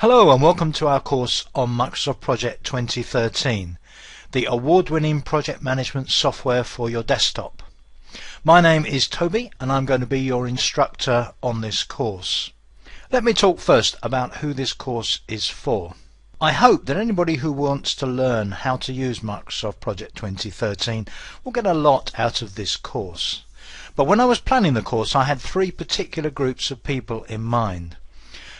Hello and welcome to our course on Microsoft Project 2013, the award-winning project management software for your desktop. My name is Toby and I'm going to be your instructor on this course. Let me talk first about who this course is for. I hope that anybody who wants to learn how to use Microsoft Project 2013 will get a lot out of this course. But when I was planning the course, I had three particular groups of people in mind.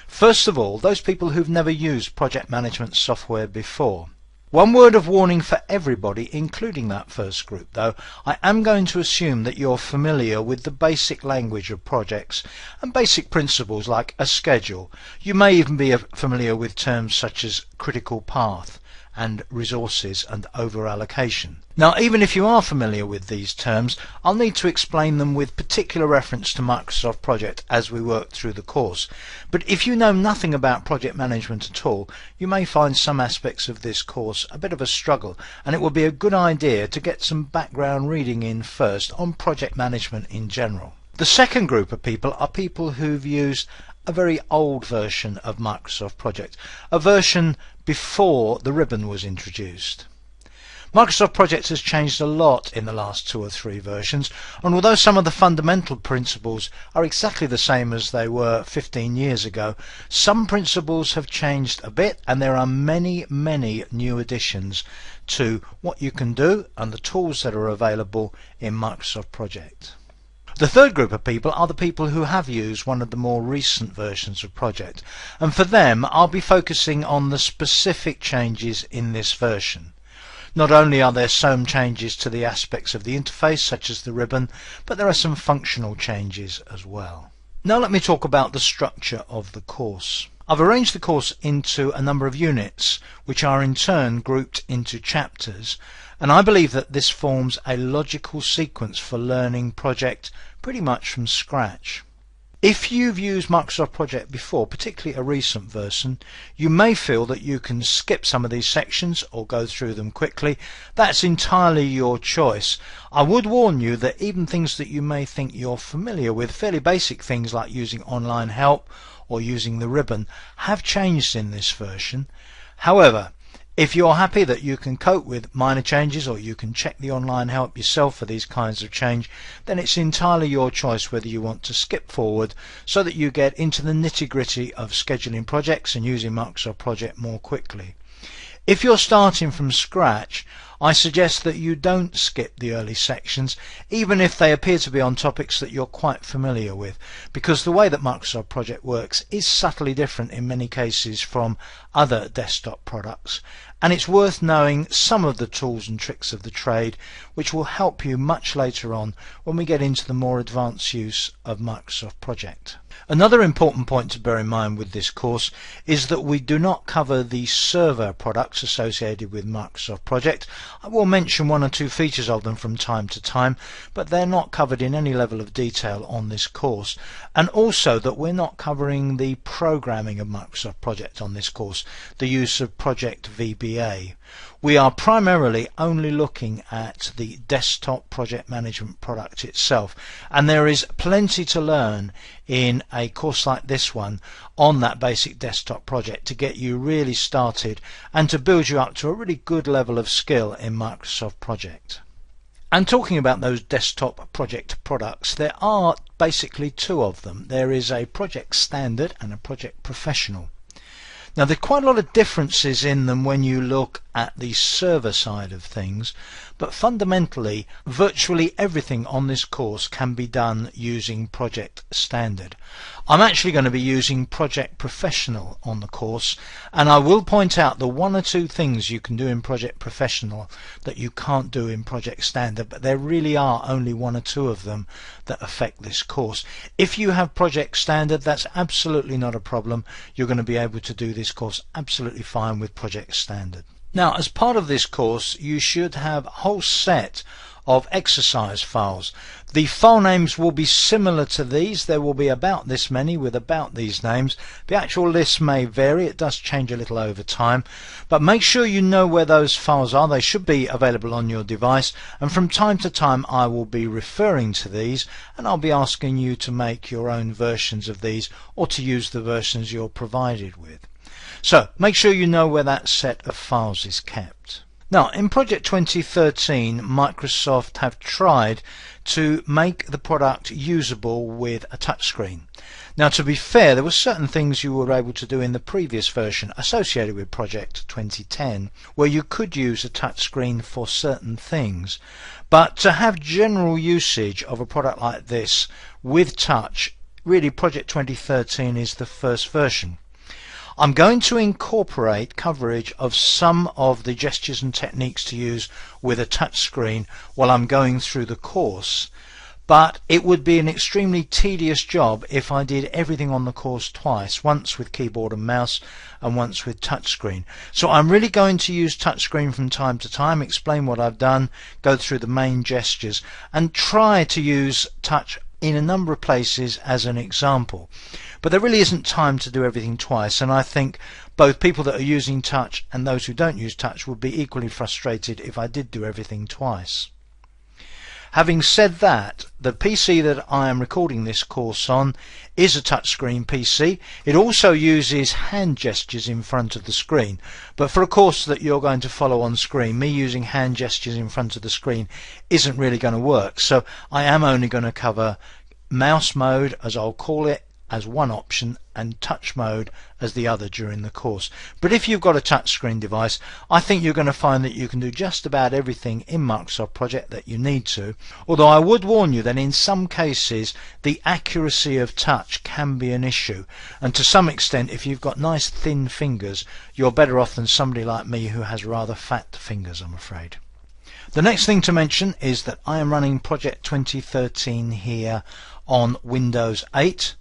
First of all, those people who've never used project management software before. One word of warning for everybody, including that first group though, I am going to assume that you're familiar with the basic language of projects and basic principles like a schedule. You may even be familiar with terms such as critical path and resources and over allocation. Now, even if you are familiar with these terms, I'll need to explain them with particular reference to Microsoft Project as we work through the course. But if you know nothing about project management at all, you may find some aspects of this course a bit of a struggle, and it would be a good idea to get some background reading in first on project management in general. The second group of people are people who've used a very old version of Microsoft Project, a version before the ribbon was introduced. Microsoft Project has changed a lot in the last 2 or 3 versions, and although some of the fundamental principles are exactly the same as they were 15 years ago, some principles have changed a bit, and there are many new additions to what you can do and the tools that are available in Microsoft Project. The third group of people are the people who have used one of the more recent versions of Project, and for them I'll be focusing on the specific changes in this version. Not only are there some changes to the aspects of the interface such as the ribbon, but there are some functional changes as well. Now let me talk about the structure of the course. I've arranged the course into a number of units which are in turn grouped into chapters, and I believe that this forms a logical sequence for learning Project pretty much from scratch. If you've used Microsoft Project before, particularly a recent version, you may feel that you can skip some of these sections or go through them quickly. That's entirely your choice. I would warn you that even things that you may think you're familiar with, fairly basic things like using online help or using the ribbon, have changed in this version. However, if you're happy that you can cope with minor changes, or you can check the online help yourself for these kinds of change, then it's entirely your choice whether you want to skip forward so that you get into the nitty-gritty of scheduling projects and using Microsoft Project more quickly. If you're starting from scratch, I suggest that you don't skip the early sections, even if they appear to be on topics that you're quite familiar with, because the way that Microsoft Project works is subtly different in many cases from other desktop products, and it's worth knowing some of the tools and tricks of the trade which will help you much later on when we get into the more advanced use of Microsoft Project. Another important point to bear in mind with this course is that we do not cover the server products associated with Microsoft Project. I will mention 1 or 2 features of them from time to time, but they're not covered in any level of detail on this course, and also that we're not covering the programming of Microsoft Project on this course, the use of Project VBA. We are primarily only looking at the desktop project management product itself, and there is plenty to learn in a course like this one on that basic desktop project to get you really started and to build you up to a really good level of skill in Microsoft Project. And talking about those desktop project products, there are basically 2 of them. There is a Project Standard and a Project Professional. Now, there are quite a lot of differences in them when you look at the server side of things, but fundamentally virtually everything on this course can be done using Project Standard. I'm actually going to be using Project Professional on the course, and I will point out the 1 or 2 things you can do in Project Professional that you can't do in Project Standard, but there really are only 1 or 2 of them that affect this course. If you have Project Standard, that's absolutely not a problem. You're going to be able to do this course absolutely fine with Project Standard. Now, as part of this course, you should have a whole set of exercise files. The file names will be similar to these. There will be about this many with about these names. The actual list may vary. It does change a little over time, but make sure you know where those files are. They should be available on your device, and from time to time I will be referring to these, and I'll be asking you to make your own versions of these or to use the versions you're provided with. So make sure you know where that set of files is kept. Now, in Project 2013, Microsoft have tried to make the product usable with a touchscreen. Now, to be fair, there were certain things you were able to do in the previous version associated with Project 2010 where you could use a touchscreen for certain things. But to have general usage of a product like this with touch, really Project 2013 is the first version. I'm going to incorporate coverage of some of the gestures and techniques to use with a touchscreen while I'm going through the course, but it would be an extremely tedious job if I did everything on the course twice, once with keyboard and mouse and once with touchscreen. So I'm really going to use touchscreen from time to time, explain what I've done, go through the main gestures and try to use touch in a number of places as an example. But there really isn't time to do everything twice, and I think both people that are using touch and those who don't use touch would be equally frustrated if I did do everything twice. Having said that, the PC that I am recording this course on is a touchscreen PC. It also uses hand gestures in front of the screen, but for a course that you're going to follow on screen, me using hand gestures in front of the screen isn't really going to work. So I am only going to cover mouse mode, as I'll call it, as one option, and touch mode as the other during the course. But if you've got a touchscreen device, I think you're going to find that you can do just about everything in Microsoft Project that you need to, although I would warn you that in some cases the accuracy of touch can be an issue, and to some extent if you've got nice thin fingers you're better off than somebody like me who has rather fat fingers, I'm afraid. The next thing to mention is that I am running Project 2013 here on Windows 8.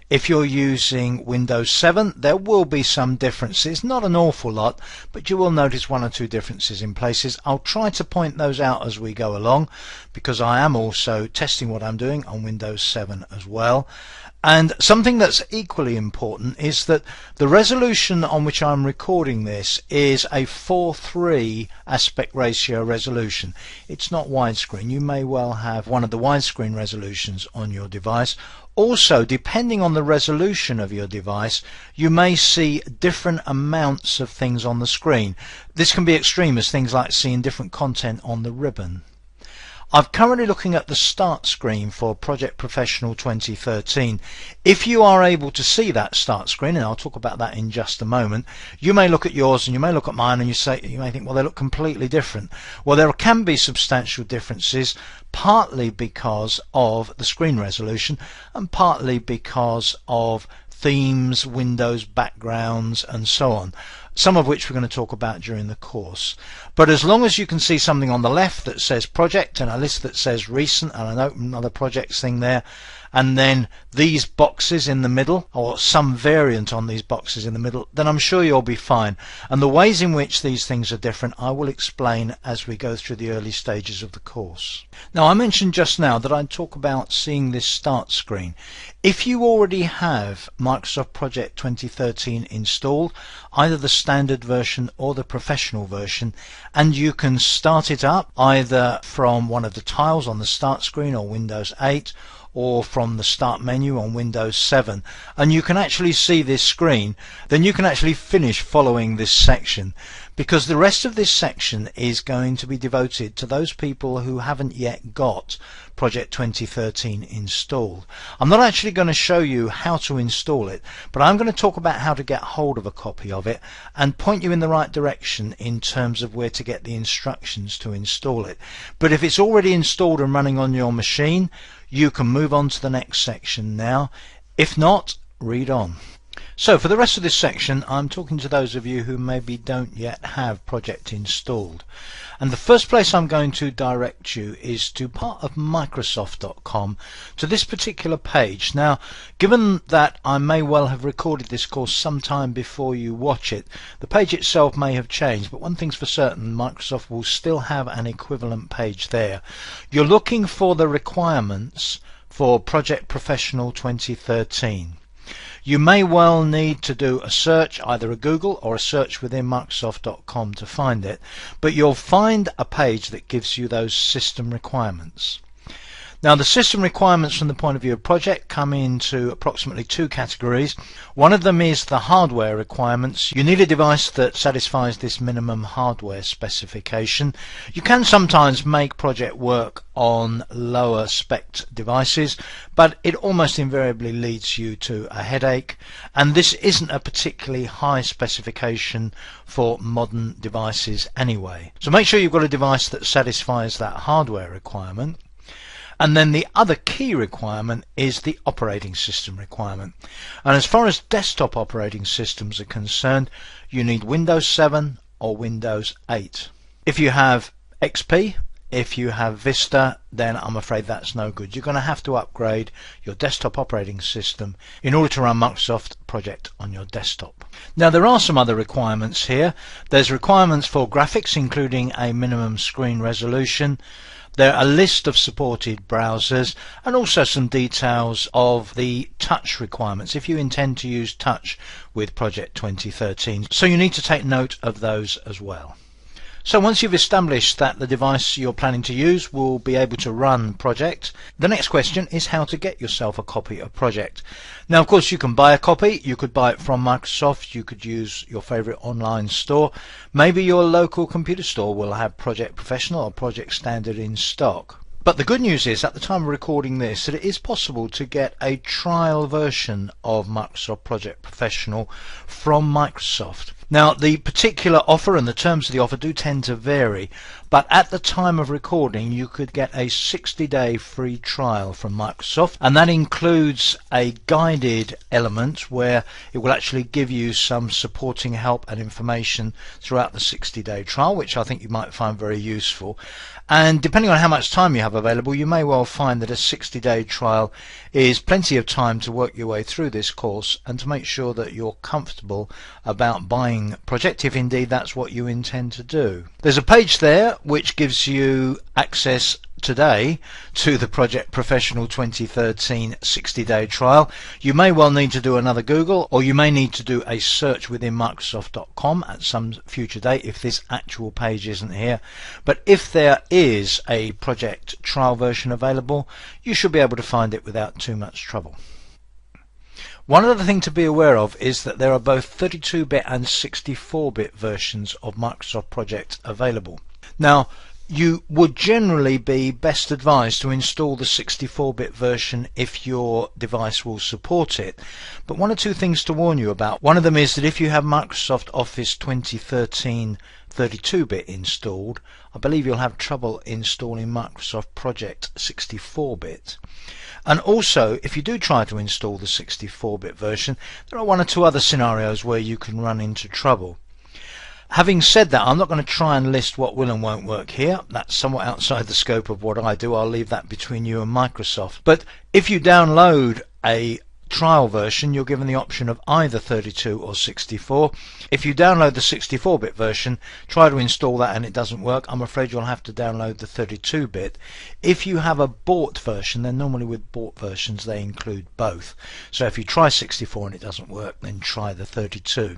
If you're using Windows 7, there will be some differences, not an awful lot, but you will notice one or two differences in places. I'll try to point those out as we go along, because I am also testing what I'm doing on Windows 7 as well. And something that's equally important is that the resolution on which I'm recording this is a 4:3 aspect ratio resolution. It's not widescreen. You may well have one of the widescreen resolutions on your device. Also, depending on the resolution of your device, you may see different amounts of things on the screen. This can be extreme, as things like seeing different content on the ribbon. I'm currently looking at the start screen for Project Professional 2013. If you are able to see that start screen, and I'll talk about that in just a moment, you may look at yours and you may look at mine and you may think, well, they look completely different. Well, there can be substantial differences, partly because of the screen resolution and partly because of themes, windows, backgrounds and so on, some of which we're going to talk about during the course. But as long as you can see something on the left that says project and a list that says recent and an open other projects thing there, and then these boxes in the middle, or some variant on these boxes in the middle, then I'm sure you'll be fine. And the ways in which these things are different I will explain as we go through the early stages of the course. Now, I mentioned just now that I'd talk about seeing this start screen. If you already have Microsoft Project 2013 installed, either the standard version or the professional version, and you can start it up either from one of the tiles on the start screen or Windows 8, or from the start menu on Windows 7, and you can actually see this screen, then you can actually finish following this section, because the rest of this section is going to be devoted to those people who haven't yet got Project 2013 installed. I'm not actually going to show you how to install it, but I'm going to talk about how to get hold of a copy of it and point you in the right direction in terms of where to get the instructions to install it. But if it's already installed and running on your machine, you can move on to the next section now. If not, read on. So for the rest of this section, I'm talking to those of you who maybe don't yet have Project installed. And the first place I'm going to direct you is to part of Microsoft.com, to this particular page. Now, given that I may well have recorded this course sometime before you watch it, the page itself may have changed, but one thing's for certain, Microsoft will still have an equivalent page there. You're looking for the requirements for Project Professional 2013. You may well need to do a search, either a Google or a search within Microsoft.com to find it, but you'll find a page that gives you those system requirements. Now, the system requirements from the point of view of project come into approximately two categories. One of them is the hardware requirements. You need a device that satisfies this minimum hardware specification. You can sometimes make project work on lower spec devices, but it almost invariably leads you to a headache, and this isn't a particularly high specification for modern devices anyway. So make sure you've got a device that satisfies that hardware requirement. And then the other key requirement is the operating system requirement. And as far as desktop operating systems are concerned, you need Windows 7 or Windows 8. If you have XP, if you have Vista, then I'm afraid that's no good. You're going to have to upgrade your desktop operating system in order to run Microsoft Project on your desktop. Now, there are some other requirements here. There's requirements for graphics, including a minimum screen resolution. There are a list of supported browsers and also some details of the touch requirements if you intend to use touch with Project 2013. So you need to take note of those as well. So once you've established that the device you're planning to use will be able to run Project, the next question is how to get yourself a copy of Project. Now, of course, you can buy a copy. You could buy it from Microsoft. You could use your favorite online store. Maybe your local computer store will have Project Professional or Project Standard in stock. But the good news is, at the time of recording this, that it is possible to get a trial version of Microsoft Project Professional from Microsoft. Now, the particular offer and the terms of the offer do tend to vary, but at the time of recording you could get a 60-day free trial from Microsoft, and that includes a guided element where it will actually give you some supporting help and information throughout the 60-day trial, which I think you might find very useful. And depending on how much time you have available, you may well find that a 60-day trial is plenty of time to work your way through this course and to make sure that you're comfortable about buying Project, if indeed that's what you intend to do. There's a page there which gives you access today to the Project Professional 2013 60-day trial. You may well need to do another Google, or you may need to do a search within Microsoft.com at some future date if this actual page isn't here. But if there is a Project trial version available, you should be able to find it without too much trouble. One other thing to be aware of is that there are both 32-bit and 64-bit versions of Microsoft Project available. Now, you would generally be best advised to install the 64-bit version if your device will support it. But one or two things to warn you about. One of them is that if you have Microsoft Office 2013 32-bit installed, I believe you'll have trouble installing Microsoft Project 64-bit. And also, if you do try to install the 64-bit version, there are one or two other scenarios where you can run into trouble. Having said that, I'm not going to try and list what will and won't work here. That's somewhat outside the scope of what I do. I'll leave that between you and Microsoft. But if you download a trial version, you're given the option of either 32 or 64. If you download the 64-bit version, try to install that and it doesn't work, I'm afraid you'll have to download the 32-bit. If you have a bought version, then normally with bought versions they include both. So if you try 64 and it doesn't work, then try the 32.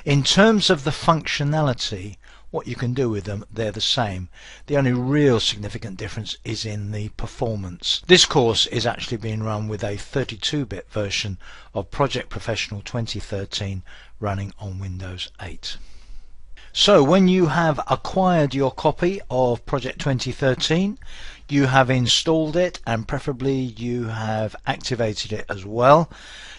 In terms of the functionality, what you can do with them, they're the same. The only real significant difference is in the performance. This course is actually being run with a 32-bit version of Project Professional 2013 running on Windows 8. So when you have acquired your copy of Project 2013, you have installed it and preferably you have activated it as well,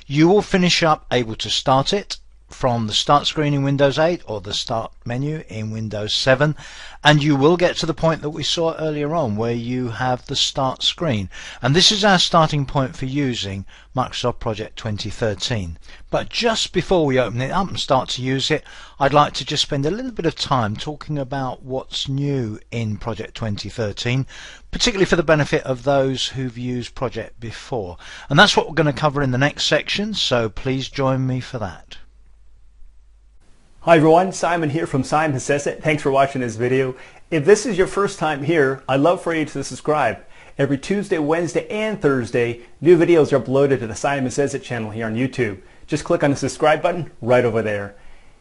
you will finish up able to start it from the start screen in Windows 8 or the start menu in Windows 7, and you will get to the point that we saw earlier on where you have the start screen, and this is our starting point for using Microsoft Project 2013. But just before we open it up and start to use it, I'd like to just spend a little bit of time talking about what's new in Project 2013, particularly for the benefit of those who've used Project before, and that's what we're going to cover in the next section, so please join me for that. Hi everyone, Simon here from Simon Says It. Thanks for watching this video. If this is your first time here, I'd love for you to subscribe. Every Tuesday, Wednesday, and Thursday, new videos are uploaded to the Simon Says It channel here on YouTube. Just click on the subscribe button right over there.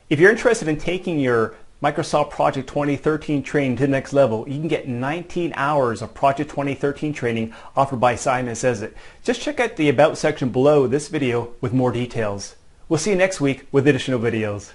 If you're interested in taking your Microsoft Project 2013 training to the next level. You can get 19 hours of Project 2013 training offered by Simon Says It. Just check out the About section below this video with more details. We'll see you next week with additional videos.